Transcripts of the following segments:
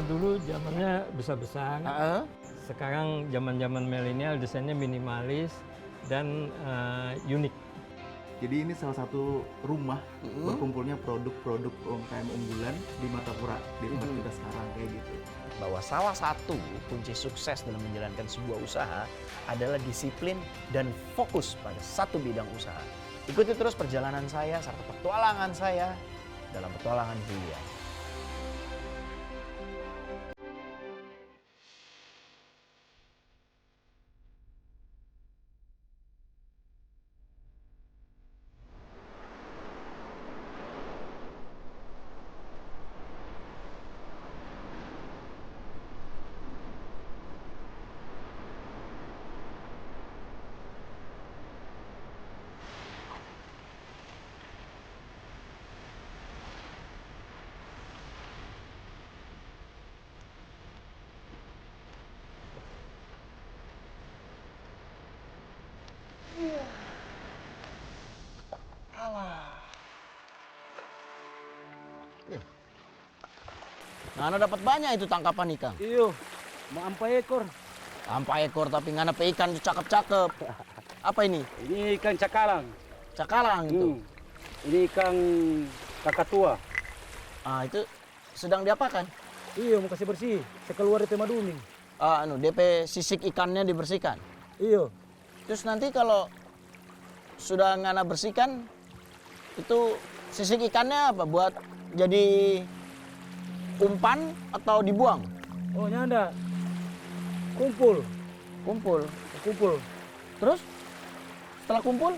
Kalau dulu zamannya besar-besar, sekarang zaman-zaman milenial desainnya minimalis dan unik. Jadi ini salah satu rumah berkumpulnya produk-produk UMKM unggulan di Martapura di tempat kita sekarang kayak gitu. Bahwa salah satu kunci sukses dalam menjalankan sebuah usaha adalah disiplin dan fokus pada satu bidang usaha. Ikuti terus perjalanan saya serta petualangan saya dalam petualangan Brilian. Ngana dapat banyak itu tangkapan ikan. Iyo, mau ampai ekor. Tanpa ekor tapi ngana pe ikan cakep-cakep. Apa ini? Ini ikan cakalang. Cakalang itu. Ini ikan kakatua. Ah, itu sedang diapakan? Iyo, mau kasih bersih. Saya keluar dari madumi. DP sisik ikannya dibersihkan. Iyo. Terus nanti kalau sudah ngana bersihkan, itu sisik ikannya apa? Buat jadi umpan atau dibuang? Oh, nyanda. Kumpul. Kumpul. Kumpul. Terus setelah kumpul,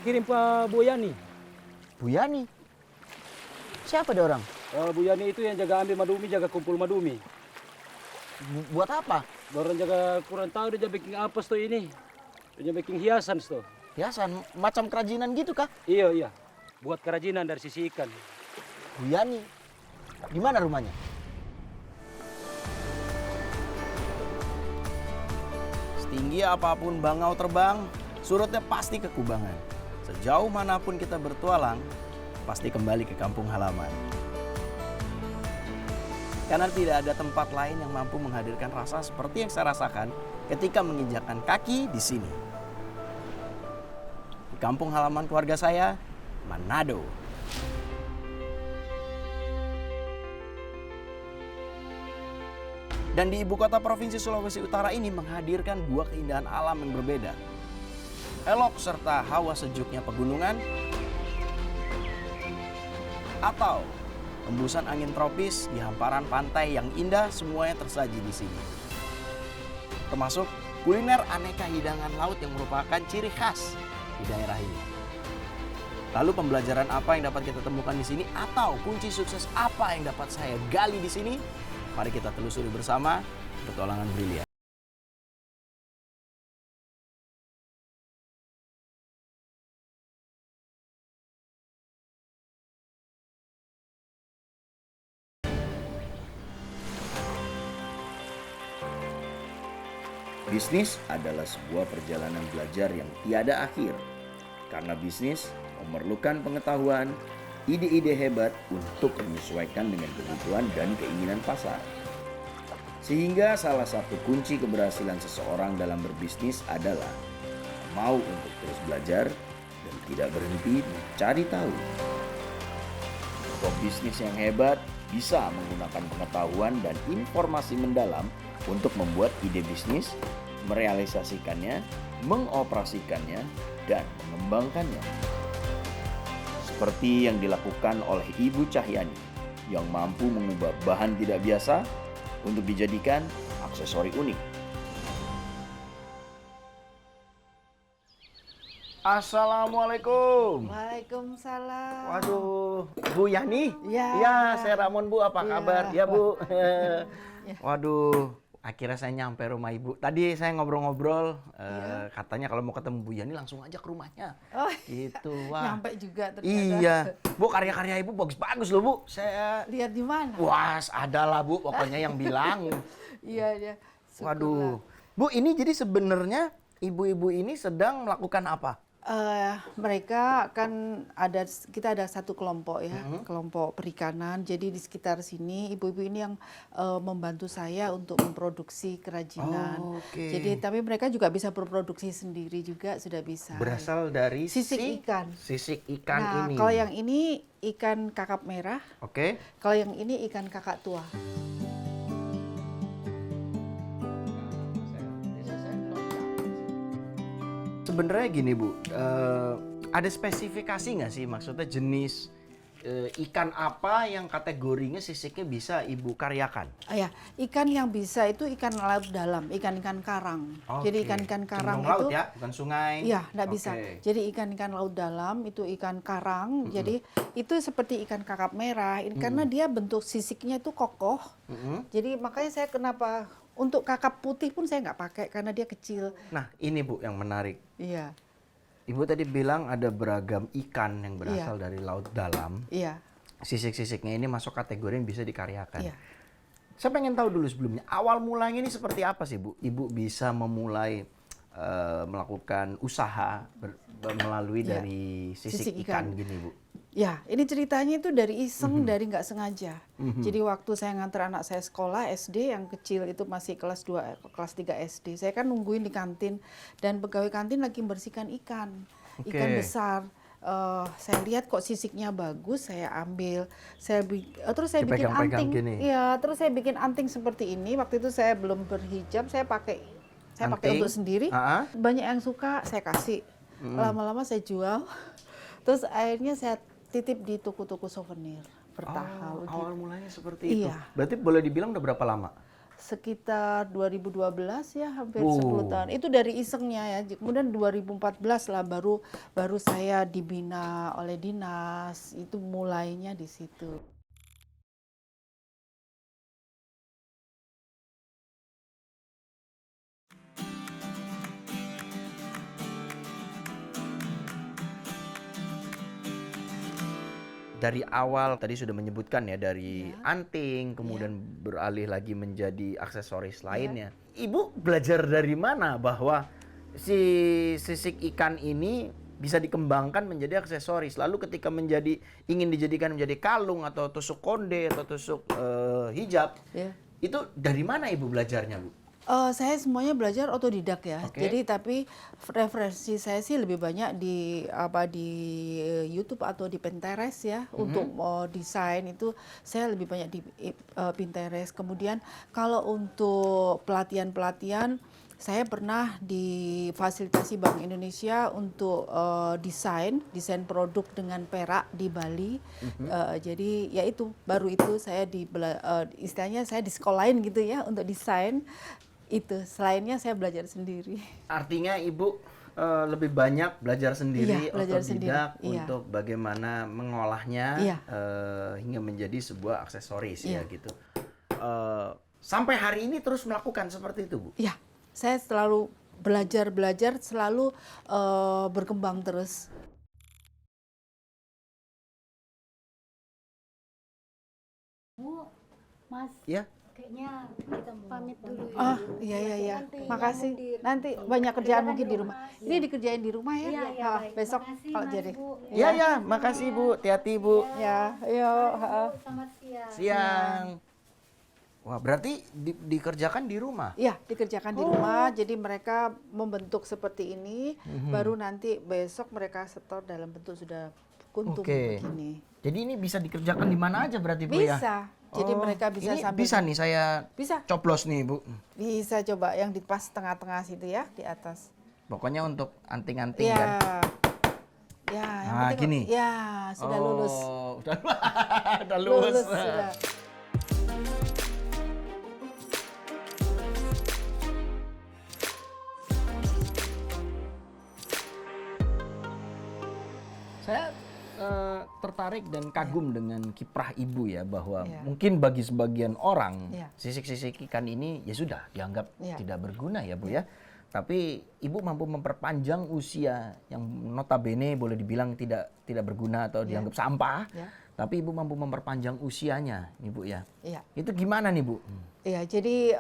Kirim Pak Bu Yani. Bu Yani. Siapa dia orang? Bu Yani itu yang jaga ambil madumi, jaga kumpul madumi. Buat apa? Orang jaga kurang tahu dia bikin apa tuh ini. Dia bikin hiasan tuh. Hiasan, macam kerajinan gitu kah? Iya, iya. Buat kerajinan dari sisi ikan. Bu Yani, di mana rumahnya? Setinggi apapun bangau terbang, surutnya pasti ke Kubangan. Sejauh manapun kita bertualang, pasti kembali ke kampung halaman. Karena tidak ada tempat lain yang mampu menghadirkan rasa seperti yang saya rasakan ketika menginjakkan kaki di sini. Di kampung halaman keluarga saya, Manado. Dan di ibu kota provinsi Sulawesi Utara ini menghadirkan dua keindahan alam yang berbeda. Elok serta hawa sejuknya pegunungan, atau hembusan angin tropis di hamparan pantai yang indah semuanya tersaji di sini. Termasuk kuliner aneka hidangan laut yang merupakan ciri khas di daerah ini. Lalu pembelajaran apa yang dapat kita temukan di sini atau kunci sukses apa yang dapat saya gali di sini? Mari kita telusuri bersama petualangan Brilian. Bisnis adalah sebuah perjalanan belajar yang tiada akhir. Karena bisnis memerlukan pengetahuan, ide-ide hebat untuk menyesuaikan dengan kebutuhan dan keinginan pasar. Sehingga salah satu kunci keberhasilan seseorang dalam berbisnis adalah mau untuk terus belajar dan tidak berhenti mencari tahu. Pebisnis yang hebat bisa menggunakan pengetahuan dan informasi mendalam untuk membuat ide bisnis, merealisasikannya, mengoperasikannya, dan mengembangkannya. Seperti yang dilakukan oleh Ibu Cahyani yang mampu mengubah bahan tidak biasa untuk dijadikan aksesori unik. Assalamualaikum. Waalaikumsalam. Waduh, Bu Yani? Ya. Ya, saya Ramon Bu, apa Ya. kabar? Ya Bu. Ya. Waduh, akhirnya saya nyampe rumah Ibu. Tadi saya ngobrol-ngobrol, Ya. katanya kalau mau ketemu Bu Yani langsung aja ke rumahnya. Oh, Gitu, wah. nyampe juga ternyata. Iya, Bu, karya-karya Ibu bagus-bagus loh Bu. Saya, Lihat di mana? wah, ada lah Bu, pokoknya yang bilang. Iya, iya. Waduh, Bu, ini jadi sebenarnya ibu-ibu ini sedang melakukan apa? Mereka akan kita ada satu kelompok ya, kelompok perikanan. Jadi di sekitar sini ibu-ibu ini yang membantu saya untuk memproduksi kerajinan. Oh, oke. Jadi tapi mereka juga bisa berproduksi sendiri juga sudah bisa. Berasal dari Sisik ikan. Sisik ikan Nah, ini. kalau yang ini ikan kakap merah, Oke. kalau yang ini ikan kakak tua. Sebenarnya gini Bu, ada spesifikasi nggak sih maksudnya jenis ikan apa yang kategorinya sisiknya bisa Ibu karyakan? Ya, ikan yang bisa itu ikan laut dalam, ikan-ikan karang. Jadi Oke. ikan-ikan karang Cenderung laut itu ya, bukan sungai. Iya, enggak Oke. bisa. Jadi ikan-ikan laut dalam itu ikan karang. Jadi itu seperti ikan kakap merah. Karena dia bentuk sisiknya itu kokoh. Jadi makanya saya kenapa untuk kakap putih pun saya nggak pakai karena dia kecil. Nah ini Bu yang menarik. Iya, Ibu tadi bilang ada beragam ikan yang berasal dari laut dalam. iya, Sisik-sisiknya ini masuk kategori yang bisa dikaryakan. iya. Saya pengen tahu dulu sebelumnya, awal mulanya ini seperti apa sih Bu? Ibu bisa memulai melakukan usaha melalui Iya. dari sisik Sisik ikan ikan. gini Bu? Ya, ini ceritanya itu dari iseng, dari nggak sengaja. Jadi waktu saya nganter anak saya sekolah SD yang kecil itu masih kelas 2, kelas 3 SD. Saya kan nungguin di kantin dan pegawai kantin lagi membersihkan ikan Oke. besar. Saya lihat kok sisiknya bagus, saya ambil. Terus saya bikin Dipegang-pegang anting. gini. Iya, terus saya bikin anting seperti ini. Waktu itu saya belum berhijab, saya pakai Anting? untuk sendiri. Ah. Banyak yang suka, saya kasih. Lama-lama saya jual. Terus akhirnya saya titip di toko-toko souvenir bertahun. Awal mulanya seperti itu. Iya. Berarti boleh dibilang udah berapa lama? Sekitar 2012 ya, hampir Oh. 10 tahun. Itu dari isengnya ya. Kemudian 2014 lah baru saya dibina oleh dinas. Itu mulainya di situ. Dari awal tadi sudah menyebutkan ya dari anting kemudian beralih lagi menjadi aksesoris lainnya. Ibu belajar dari mana bahwa si sisik ikan ini bisa dikembangkan menjadi aksesoris. Lalu ketika ingin dijadikan menjadi kalung atau tusuk konde atau tusuk hijab, Ya. itu dari mana Ibu belajarnya, Bu? Saya semuanya belajar otodidak ya. Oke. Jadi tapi referensi saya sih lebih banyak di YouTube atau di Pinterest ya. Untuk desain itu saya lebih banyak di Pinterest. Kemudian kalau untuk pelatihan-pelatihan saya pernah difasilitasi Bank Indonesia untuk desain produk dengan perak di Bali. Jadi ya itu baru itu saya istilahnya saya disekolahin gitu ya untuk desain. Itu selainnya saya belajar sendiri. Artinya Ibu lebih banyak belajar sendiri, Iya, belajar otodidak sendiri, iya. untuk bagaimana mengolahnya Iya. Hingga menjadi sebuah aksesoris ya Iya. gitu. Sampai hari ini terus melakukan seperti itu, Bu? Ya, saya selalu belajar selalu berkembang terus. Bu, Mas, Ya. kayaknya kita mau pamit dulu ya. Oh, iya. Makasih. Nanti banyak kerjaan mungkin di rumah. Ini dikerjain di rumah ya? Iya, Ah, baik. besok Makasih, kalau Mas, jadi. Bu. Ya, makasih Bu. Hati-hati Bu. Ya, yuk. Selamat siang. Siang. Wah, berarti dikerjakan di rumah? Iya, dikerjakan di rumah. Jadi mereka membentuk seperti ini, baru nanti besok mereka setor dalam bentuk sudah kuntum Oke. begini. Jadi ini bisa dikerjakan di mana aja berarti Bu ya? Bisa. Jadi mereka bisa ini sambil bisa nih saya Bisa. coplos nih Bu. Bisa coba yang di pas tengah-tengah situ ya, di atas. Pokoknya untuk anting-anting Ya. kan? Ya, yang Nah, penting gini. ya sudah lulus. Oh, udah lulus. Sudah. Saya tertarik dan kagum dengan kiprah Ibu ya bahwa Iya. mungkin bagi sebagian orang Iya. sisik-sisik ikan ini ya sudah dianggap Iya. tidak berguna ya Bu ya. Tapi Ibu mampu memperpanjang usia yang notabene boleh dibilang tidak berguna atau dianggap sampah. Iya. tapi Ibu mampu memperpanjang usianya, nih Bu ya. Iya. Itu gimana nih Bu? Iya, jadi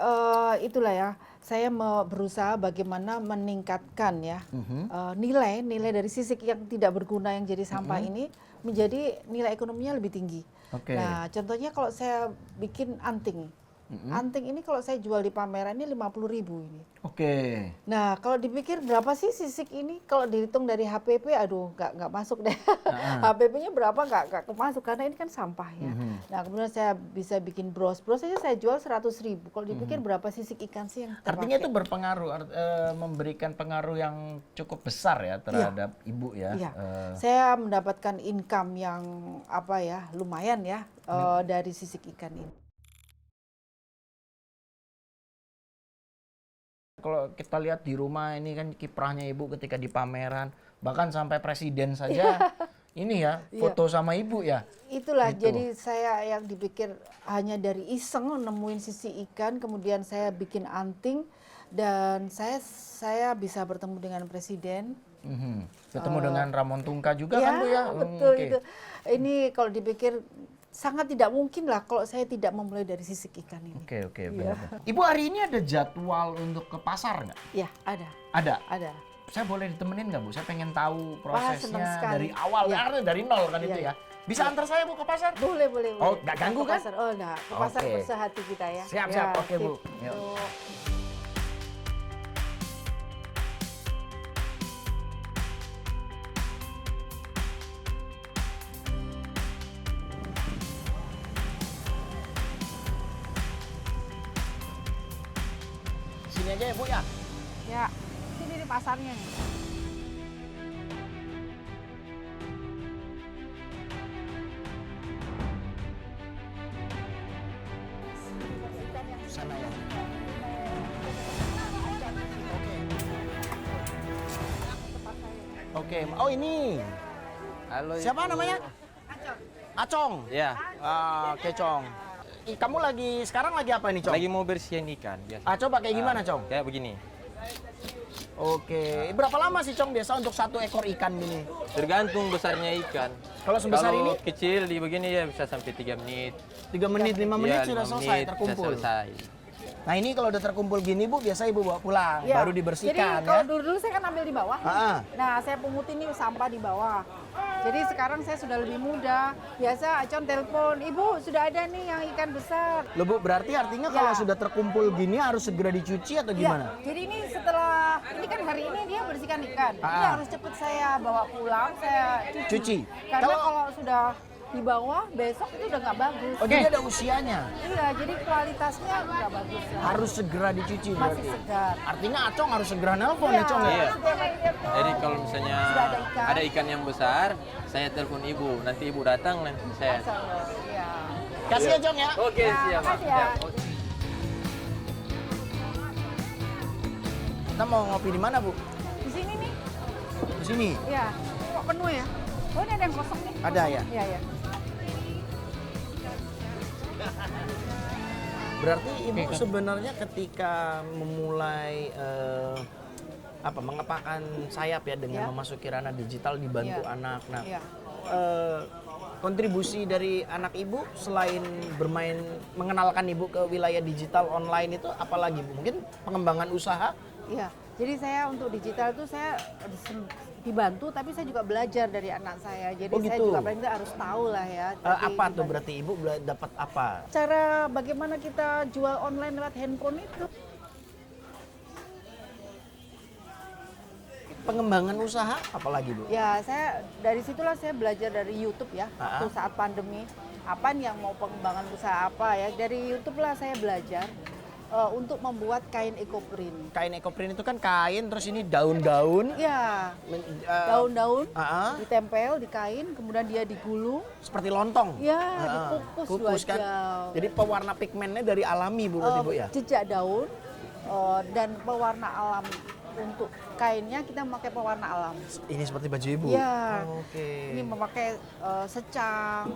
itulah ya, saya mau berusaha bagaimana meningkatkan ya nilai dari sisik yang tidak berguna yang jadi sampah ini menjadi nilai ekonominya lebih tinggi. Oke. Nah, contohnya kalau saya bikin anting. Anting ini kalau saya jual di pameran ini 50.000 ini. Oke. Nah, kalau dipikir berapa sih sisik ini? Kalau dihitung dari HPP, aduh nggak masuk deh. HPP-nya berapa nggak masuk karena ini kan sampah ya. Nah, kemudian saya bisa bikin bros. Bros aja saya jual 100.000. Kalau dipikir berapa sisik ikan sih yang terpakai? Artinya itu berpengaruh, memberikan pengaruh yang cukup besar ya terhadap Ibu ya. Iya. Saya mendapatkan income yang apa ya, lumayan ya dari sisik ikan ini. Kalau kita lihat di rumah ini kan kiprahnya Ibu ketika di pameran, bahkan sampai presiden saja ini ya foto sama Ibu ya. Itulah Gitu. jadi saya yang dipikir hanya dari iseng nemuin sisi ikan, kemudian saya bikin anting dan saya bisa bertemu dengan presiden. Ketemu dengan Ramon Tungka juga Ya, kan Bu ya? betul Oke. itu. Ini kalau dipikir sangat tidak mungkin lah kalau saya tidak memulai dari sisik ikan ini. Oke, benar. Ibu hari ini ada jadwal untuk ke pasar nggak? Ya, ada. Ada. Ada. Saya boleh ditemenin nggak Bu? Saya pengen tahu Wah, senang prosesnya sekali. dari awal, Ya. karena dari nol kan Ya. itu ya. Bisa antar saya Bu ke pasar? Boleh. Oh, nggak ganggu Ke kan? pasar. Oh, enggak. Ke pasar Oke. bersehati kita ya. Siap. Ya, Oke, Bu. sip. Yuk. Yuk. Sini aja ya Bu ya. Ya, sini di pasarnya nih. Sana ya. Oke. Oh ini. Halo. Siapa namanya? Acong. Ya, Oke, Cong. Kamu sekarang lagi apa ini, Cong? lagi mau bersihin ikan biasa. Coba kayak gimana, Cong? Kayak begini. Oke. Berapa lama sih, Cong, biasa untuk satu ekor ikan gini? Tergantung besarnya ikan. Kalau sebesar Kalau ini kecil di begini ya bisa sampai 3 menit. 3 menit, 5 menit Ya, sudah 5 selesai menit terkumpul. Sudah selesai. Nah, ini kalau udah terkumpul gini, Bu, biasa Ibu bawa pulang, Ya, baru dibersihkan jadi kalau ya. dulu saya kan ambil di bawah. Ah. Nah, saya pungutin nih sampah di bawah. Jadi sekarang saya sudah lebih mudah. Biasa Acon telepon, "Ibu, sudah ada nih yang ikan besar." Loh, Bu, berarti artinya Ya. kalau sudah terkumpul gini harus segera dicuci atau gimana? Ya, jadi ini setelah ini kan hari ini dia bersihkan ikan. Ini Ah. harus cepet saya bawa pulang, saya Cuci. Karena Kalau- kalau sudah di bawah besok itu udah nggak bagus. Oh, jadi ada usianya. Iya, jadi kualitasnya nggak bagus. Ya. Harus segera dicuci Masih berarti. segar. Artinya Acong harus segera nelpon ya, Cong ya? Iya. setiap hari telepon. Jadi kalau misalnya Sudah ada ikan. yang besar, saya telepon ibu. Nanti ibu datang, nanti saya. Iya. Kasih ya, Cong ya. Oke, Ya, siap. makasih ya. Siap. Kita mau ngopi di mana, Bu? Di sini nih. Di sini. Iya. Kok penuh ya? Oh, ini ada yang kosong nih. Ada ya? Iya, iya. Berarti Ibu sebenarnya ketika memulai mengepakkan sayap ya dengan Ya. memasuki ranah digital dibantu Ya. anak. Nah, Iya. kontribusi dari anak Ibu selain mengenalkan Ibu ke wilayah digital online itu apalagi Bu? Mungkin pengembangan usaha? Iya. Jadi saya untuk digital itu saya dibantu, tapi saya juga belajar dari anak saya. Jadi Oh, saya gitu. juga paling tidak harus tahu lah ya. Apa tuh berarti Ibu dapat apa? Cara bagaimana kita jual online lewat handphone itu. Pengembangan usaha apalagi Bu? Ya, dari situlah saya belajar dari YouTube ya. Waktu saat pandemi, apa nih yang mau pengembangan usaha apa ya. Dari YouTube lah saya belajar untuk membuat kain ekoprint. Kain ekoprint itu kan kain, terus ini daun-daun. Ya, daun-daun ditempel di kain, kemudian dia digulung. Seperti lontong. Ya, dikukus 2 kan. jam. Jadi pewarna pigmennya dari alami Bu berarti Bu ya? Jejak daun dan pewarna alam. Untuk kainnya kita memakai pewarna alam. Ini seperti baju Ibu? Iya. Oke. Ini memakai secang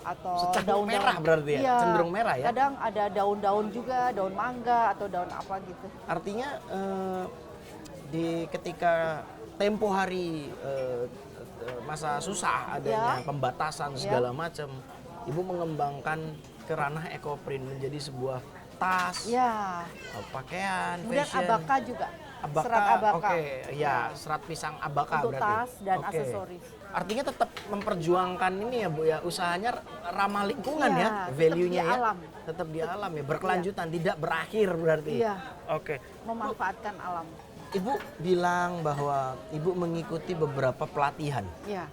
atau Secang daun-daun merah berarti ya? Iya. Cenderung merah ya? Kadang ada daun-daun juga, daun mangga atau daun apa gitu. Artinya ketika tempo hari masa susah adanya pembatasan segala macam, Ibu mengembangkan ke ranah ekoprint menjadi sebuah tas, pakaian, Kemudian fashion. abaka juga. Abaka, Serat abaka. Oke, ya, serat pisang abaka Untuk berarti. tas dan Oke. aksesoris. Artinya tetap memperjuangkan ini ya Bu ya, usahanya ramah lingkungan Iya, ya, tetap value-nya di ya. alam. Tetap di alam ya, berkelanjutan, tidak berakhir berarti. Iya. Oke. Memanfaatkan alam. Ibu bilang bahwa Ibu mengikuti beberapa pelatihan. Iya.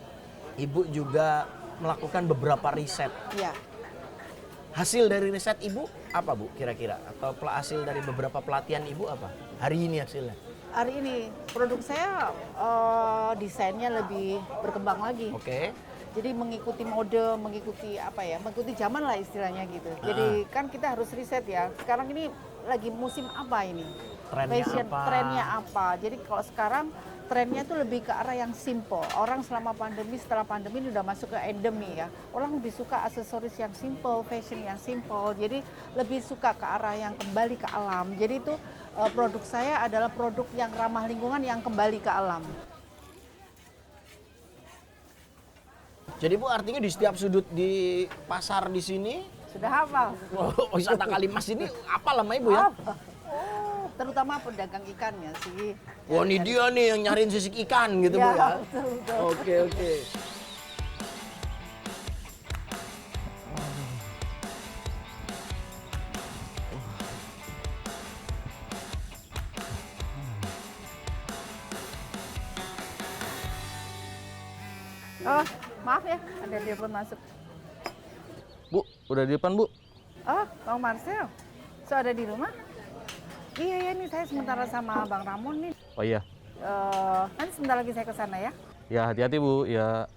Ibu juga melakukan beberapa riset. Iya. Hasil dari riset Ibu apa Bu kira-kira? Atau hasil dari beberapa pelatihan Ibu apa? Hari ini hasilnya? Hari ini produk saya desainnya lebih berkembang lagi. Oke. Jadi mengikuti mode, mengikuti mengikuti zaman lah istilahnya gitu. Jadi kan kita harus riset ya. Sekarang ini lagi musim apa ini? Trennya apa? Trennya apa? Jadi kalau sekarang trennya itu lebih ke arah yang simple. Orang setelah pandemi ini udah masuk ke endemi ya. Orang lebih suka aksesoris yang simple, fashion yang simple. Jadi lebih suka ke arah yang kembali ke alam. Jadi itu produk saya adalah produk yang ramah lingkungan yang kembali ke alam. Jadi Bu artinya di setiap sudut di pasar di sini, Sudah hafal? wisata Kalimas ini apa lama Ibu ya? Apa? Oh, terutama pedagang ikannya sih. Wah ini dia nih yang nyariin sisik ikan gitu Bu ya? Betul, betul. Oke, oke. Oh, maaf ya, ada telepon masuk. Bu, udah di depan Bu. Oh, Bang Marcel. So ada di rumah? Iya, nih saya sementara sama Bang Ramon nih. Oh iya. Nanti sebentar lagi saya ke sana ya. Ya hati-hati Bu, ya.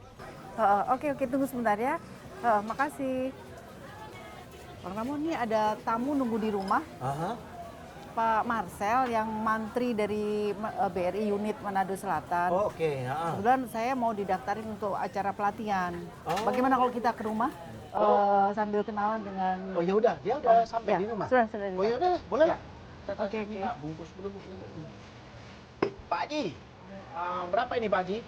Oke, tunggu sebentar ya. Makasih. Bang Ramon nih ada tamu nunggu di rumah. Aha. Pak Marcel yang mantri dari BRI unit Manado Selatan. Oh, oke. Kebetulan saya mau didaftarin untuk acara pelatihan. Oh. Bagaimana kalau kita ke rumah sambil kenalan dengan... Oh ya udah, dia udah sampai Ya, di rumah. sudah di Oh ya rumah. udah, boleh lah. Oke. Bungkus dulu Bu. Pak Haji, berapa ini Pak Haji?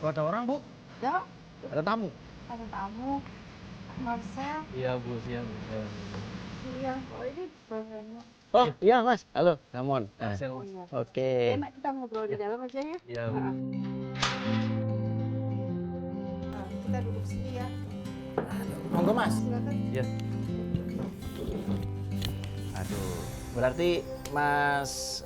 Oh, ada orang Bu? Ya, Ada tamu? ada tamu. Marcel. Iya Bu, siap. Iya, oh ini bahannya. Oh iya Mas, halo Ramon. Marcel. Iya. Oke. Enak kita ngobrol di dalam aja ya. Iya Bu. Nah, kita duduk sini ya. Monggo Mas. Silakan. Iya. Aduh, berarti Mas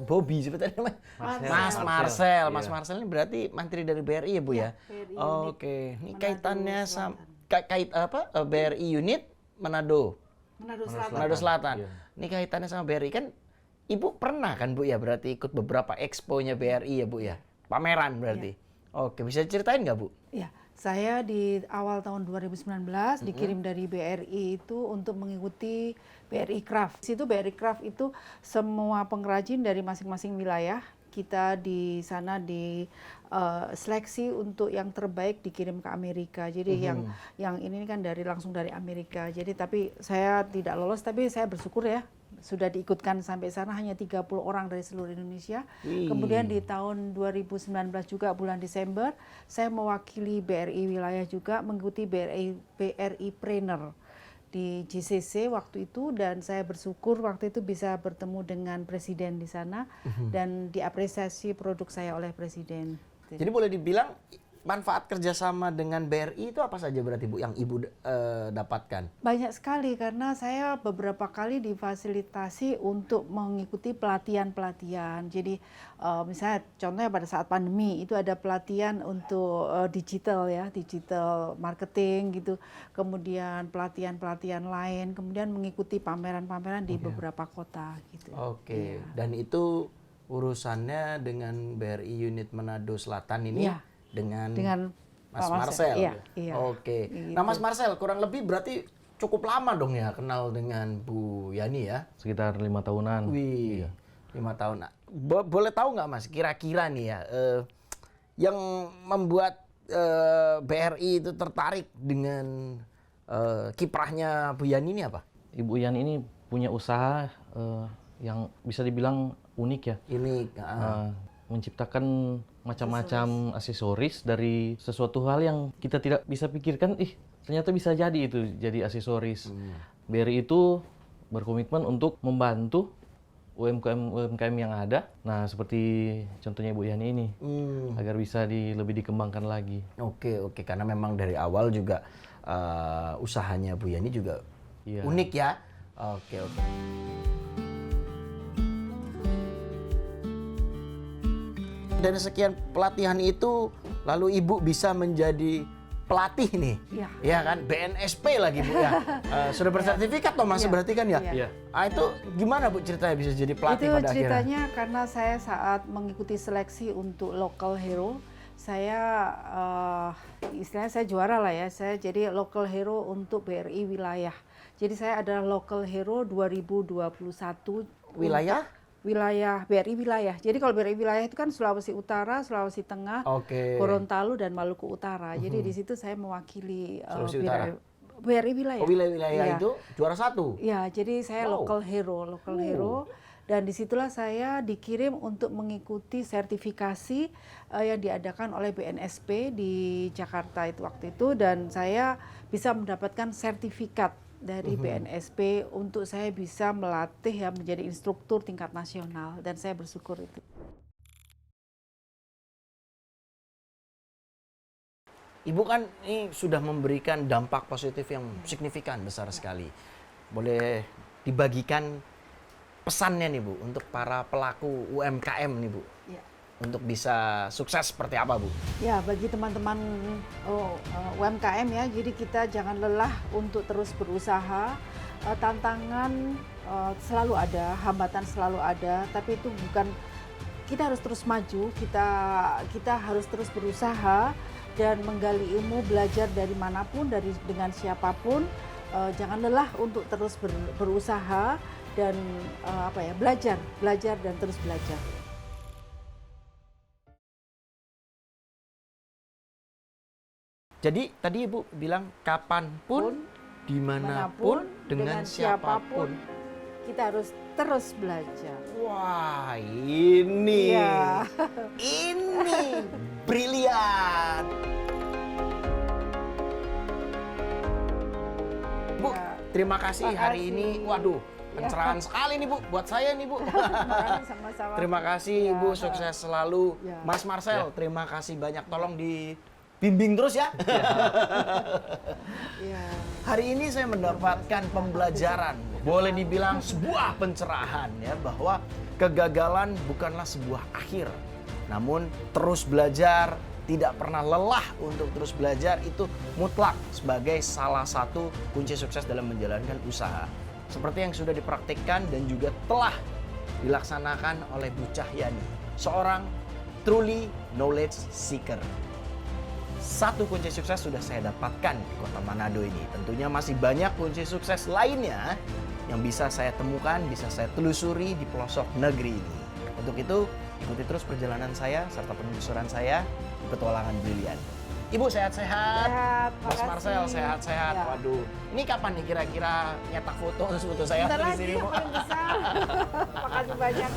Bobby sebetulnya Mas. Mas Marcel. Marcel. Iya. Mas Marcel ini berarti mantri dari BRI ya Bu ya? BRI unit Oke, ini Manado kaitannya sama Selatan. kait apa? BRI unit Manado. Manado Selatan. Manado Selatan. Iya. Ini kaitannya sama BRI kan Ibu pernah kan Bu ya berarti ikut beberapa expo-nya BRI ya Bu ya? Pameran berarti. Oke, bisa ceritain nggak Bu? Ya, saya di awal tahun 2019 dikirim dari BRI itu untuk mengikuti BRI Craft. Di situ BRI Craft itu semua pengrajin dari masing-masing wilayah kita di sana di seleksi untuk yang terbaik dikirim ke Amerika. Jadi yang ini kan langsung dari Amerika. Jadi tapi saya tidak lolos, tapi saya bersyukur ya sudah diikutkan sampai sana hanya 30 orang dari seluruh Indonesia. Kemudian di tahun 2019 juga bulan Desember saya mewakili BRI wilayah juga mengikuti BRI Trainer di JCC waktu itu, dan saya bersyukur waktu itu bisa bertemu dengan presiden di sana dan diapresiasi produk saya oleh presiden. Jadi boleh dibilang manfaat kerjasama dengan BRI itu apa saja berarti Bu yang Ibu dapatkan? Banyak sekali karena saya beberapa kali difasilitasi untuk mengikuti pelatihan-pelatihan. Jadi misalnya contohnya pada saat pandemi itu ada pelatihan untuk digital ya, digital marketing gitu. Kemudian pelatihan-pelatihan lain, kemudian mengikuti pameran-pameran di beberapa kota gitu. Oke. Dan itu urusannya dengan BRI unit Manado Selatan ini Iya. dengan Dengan Mas Pak Marcel. Iya. Oke. Gitu. Nah Mas Marcel kurang lebih berarti cukup lama dong ya kenal dengan Bu Yani ya? Sekitar 5 tahunan. Wih, Iya. 5 tahun. Boleh tahu nggak Mas, kira-kira nih ya, yang membuat BRI itu tertarik dengan kiprahnya Bu Yani ini apa? Ibu Yani ini punya usaha yang bisa dibilang unik ya. Ini Menciptakan macam-macam aksesoris dari sesuatu hal yang kita tidak bisa pikirkan, ternyata bisa jadi itu jadi aksesoris. BRI itu berkomitmen untuk membantu UMKM yang ada. Nah, seperti contohnya Ibu Yani ini, agar bisa lebih dikembangkan lagi. Oke, karena memang dari awal juga usahanya Bu Yani juga unik ya. Oke. Dari sekian pelatihan itu, lalu Ibu bisa menjadi pelatih nih, ya kan, BNSP lagi Bu ya. Sudah bersertifikat toh Mas, berarti kan ya? Iya. Itu gimana Bu ceritanya bisa jadi pelatih Itu pada akhirnya? ceritanya karena saya saat mengikuti seleksi untuk local hero, saya istilahnya saya juara lah ya, saya jadi local hero untuk BRI wilayah. Jadi saya adalah local hero 2021 wilayah BRI wilayah. Jadi kalau BRI wilayah itu kan Sulawesi Utara, Sulawesi Tengah, Gorontalo dan Maluku Utara. Jadi di situ saya mewakili BRI wilayah. Oh, wilayah itu juara 1. Ya, jadi saya local hero. Dan disitulah saya dikirim untuk mengikuti sertifikasi yang diadakan oleh BNSP di Jakarta itu waktu itu, dan saya bisa mendapatkan sertifikat dari BNSP untuk saya bisa melatih ya menjadi instruktur tingkat nasional, dan saya bersyukur itu. Ibu kan ini sudah memberikan dampak positif yang signifikan, besar sekali. Boleh dibagikan pesannya nih Bu untuk para pelaku UMKM nih Bu, untuk bisa sukses seperti apa Bu? Ya, bagi teman-teman UMKM ya, jadi kita jangan lelah untuk terus berusaha. Tantangan selalu ada, hambatan selalu ada, tapi itu bukan, kita harus terus maju, kita harus terus berusaha dan menggali ilmu, belajar dari manapun, dengan siapapun. Jangan lelah untuk terus berusaha dan belajar dan terus belajar. Jadi tadi Ibu bilang kapanpun, dimanapun, dengan siapapun. Kita harus terus belajar. Wah, ini brilian. Bu, terima kasih hari ini. Waduh, pencerahan sekali nih Bu, buat saya nih Bu. Sama-sama. Terima kasih Ibu, sukses selalu. Mas Marcel, terima kasih banyak. Tolong dibimbing terus ya. Hari ini saya mendapatkan pembelajaran, boleh dibilang sebuah pencerahan ya, bahwa kegagalan bukanlah sebuah akhir. Namun terus belajar, tidak pernah lelah untuk terus belajar itu mutlak sebagai salah satu kunci sukses dalam menjalankan usaha. Seperti yang sudah dipraktikkan dan juga telah dilaksanakan oleh Bu Cahyani, seorang truly knowledge seeker. Satu kunci sukses sudah saya dapatkan di Kota Manado ini. Tentunya masih banyak kunci sukses lainnya yang bisa saya temukan, bisa saya telusuri di pelosok negeri ini. Untuk itu, ikuti terus perjalanan saya serta penelusuran saya di petualangan brilian. Ibu sehat-sehat, Mas Marcel sehat-sehat. Waduh, ini kapan nih kira-kira nyetak foto saya di sini? Bentar lagi, paling besar. Makasih banyak.